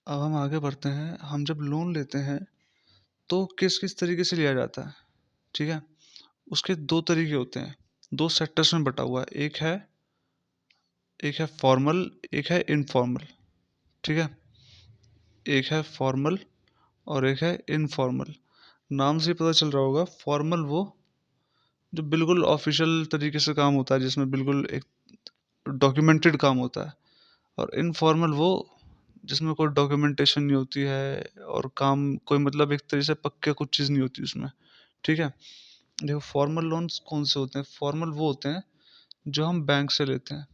अब हम आगे बढ़ते हैं। हम जब लोन लेते हैं तो किस किस तरीके से लिया जाता है, ठीक है। उसके दो तरीके होते हैं, दो सेक्टर्स में बटा हुआ है। एक है फॉर्मल, एक है इनफॉर्मल, ठीक है। एक है फॉर्मल और एक है इनफॉर्मल। नाम से ही पता चल रहा होगा, फॉर्मल वो जो बिल्कुल ऑफिशियल तरीके से काम होता है, जिसमें बिल्कुल एक डॉक्यूमेंटेड काम होता है। और इनफॉर्मल वो जिसमें कोई डॉक्यूमेंटेशन नहीं होती है और काम कोई मतलब एक तरह से पक्के कुछ चीज़ नहीं होती उसमें, ठीक है। देखो फॉर्मल लोन्स कौन से होते हैं? फॉर्मल वो होते हैं जो हम बैंक से लेते हैं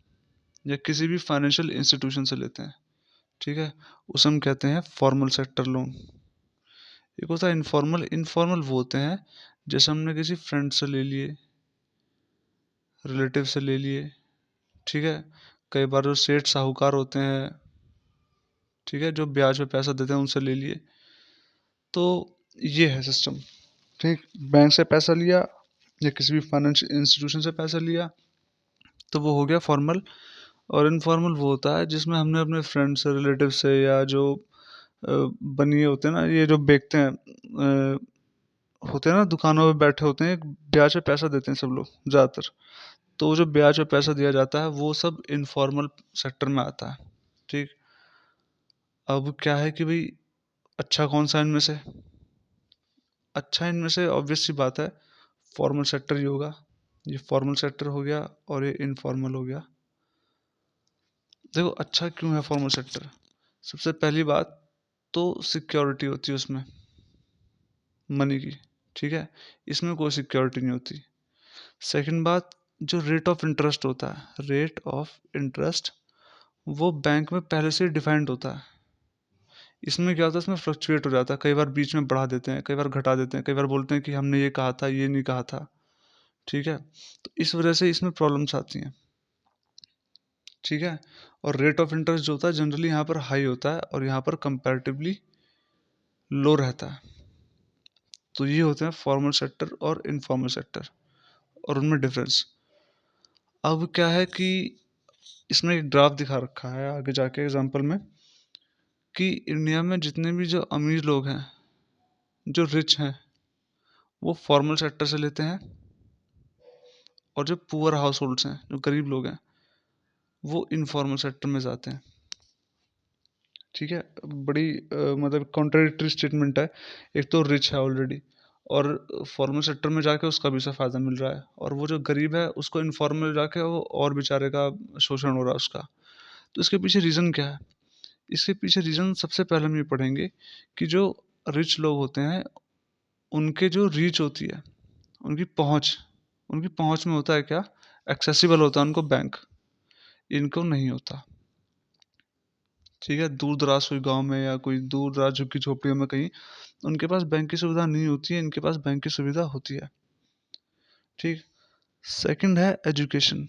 या किसी भी फाइनेंशियल इंस्टीट्यूशन से लेते हैं, ठीक है। उसे हम कहते हैं फॉर्मल सेक्टर लोन। एक होता है इनफॉर्मल। इनफॉर्मल वो होते हैं जैसे हमने किसी फ्रेंड से ले लिए, रिलेटिव से ले लिए, ठीक है। कई बार जो सेठ साहूकार होते हैं, ठीक है, जो ब्याज पे पैसा देते हैं, उनसे ले लिए। तो ये है सिस्टम, ठीक। बैंक से पैसा लिया या किसी भी फाइनेंशियल इंस्टीट्यूशन से पैसा लिया तो वो हो गया फॉर्मल। और इनफॉर्मल वो होता है जिसमें हमने अपने फ्रेंड से, रिलेटिव से, या जो बनिए होते हैं ना, ये जो बेचते हैं, होते हैं ना, दुकानों पे बैठे होते हैं, एक ब्याज पे पैसा देते हैं सब लोग ज़्यादातर। तो वो जो ब्याज पे पैसा दिया जाता है वो सब इनफॉर्मल सेक्टर में आता है, ठीक। अब क्या है कि भाई अच्छा कौन सा इनमें से? अच्छा इनमें से ऑब्वियस सी बात है फॉर्मल सेक्टर ही होगा। ये फॉर्मल सेक्टर हो गया और ये इनफॉर्मल हो गया। देखो अच्छा क्यों है फॉर्मल सेक्टर? सबसे पहली बात तो सिक्योरिटी होती है उसमें, मनी की, ठीक है। इसमें कोई सिक्योरिटी नहीं होती। सेकंड बात, जो रेट ऑफ इंटरेस्ट होता है, रेट ऑफ इंटरेस्ट, वो बैंक में पहले से डिफाइंड होता है। इसमें क्या होता है, इसमें फ्लक्चुएट हो जाता है, कई बार बीच में बढ़ा देते हैं, कई बार घटा देते हैं, कई बार बोलते हैं कि हमने ये कहा था, ये नहीं कहा था, ठीक है। तो इस वजह से इसमें प्रॉब्लम्स आती हैं, ठीक है। और रेट ऑफ इंटरेस्ट जो होता है जनरली यहाँ पर हाई होता है और यहाँ पर कंपैरेटिवली लो रहता है। तो ये होते हैं फॉर्मल सेक्टर और इनफॉर्मल सेक्टर और उनमें डिफरेंस। अब क्या है कि इसमें एक ग्राफ दिखा रखा है आगे जाके एग्जांपल में, कि इंडिया में जितने भी जो अमीर लोग हैं, जो रिच हैं, वो फॉर्मल सेक्टर से लेते हैं। और जो पुअर हाउस होल्ड्स हैं, जो गरीब लोग हैं, वो इनफॉर्मल सेक्टर में जाते हैं, ठीक है। बड़ी मतलब कॉन्ट्राडिक्टरी स्टेटमेंट है। एक तो रिच है ऑलरेडी और फॉर्मल सेक्टर में जाके उसका भी उसे फ़ायदा मिल रहा है, और वो जो गरीब है उसको इनफॉर्मल जाके वो और बेचारे का शोषण हो रहा है उसका। तो इसके पीछे रीज़न क्या है? इसके पीछे रीज़न सबसे पहले हम ये पढ़ेंगे कि जो रिच लोग होते हैं उनके जो रीच होती है, उनकी पहुंच, उनकी पहुंच में होता है क्या, एक्सेसिबल होता है उनको बैंक, इनको नहीं होता, ठीक है। दूर दराज कोई गांव में या कोई दूर दराज झुग्गी झोपड़ियों में कहीं उनके पास बैंक की सुविधा नहीं होती है, इनके पास बैंक की सुविधा होती है, ठीक। सेकंड है एजुकेशन।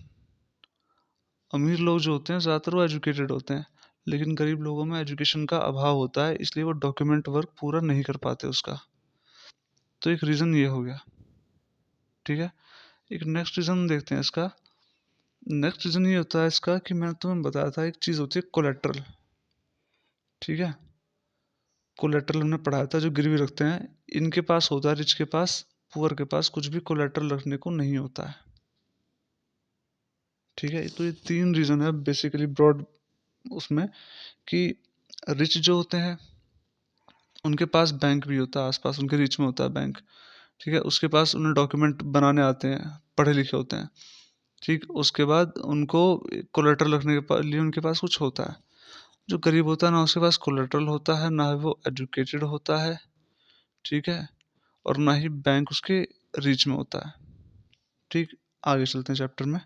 अमीर लोग जो होते हैं ज़्यादातर वो एजुकेटेड होते हैं, लेकिन गरीब लोगों में एजुकेशन का अभाव होता है, इसलिए वो डॉक्यूमेंट वर्क पूरा नहीं कर पाते उसका। तो एक रीज़न ये हो गया, ठीक है। एक नेक्स्ट रीज़न देखते हैं इसका। नेक्स्ट रीज़न ये होता है इसका कि मैंने तुम्हें बताया था एक चीज़ होती है कोलेट्रल, ठीक है। कोलेट्रल हमने पढ़ाया था, जो गिरवी रखते हैं, इनके पास होता है, रिच के पास, पुअर के पास कुछ भी कोलेट्रल रखने को नहीं होता है, ठीक है। तो ये तीन रीज़न है बेसिकली ब्रॉड उसमें, कि रिच जो होते हैं उनके पास बैंक भी होता है, आसपास उनके रिच में होता है बैंक, ठीक है। उसके पास उन्हें डॉक्यूमेंट बनाने आते हैं, पढ़े लिखे होते हैं, ठीक। उसके बाद उनको कोलेट्रल रखने के लिए उनके पास कुछ होता है। जो गरीब होता है ना उसके पास कोलेट्रल होता है, ना वो एजुकेटेड होता है, ठीक है। और ना ही बैंक उसके रीच में होता है, ठीक। आगे चलते हैं चैप्टर में।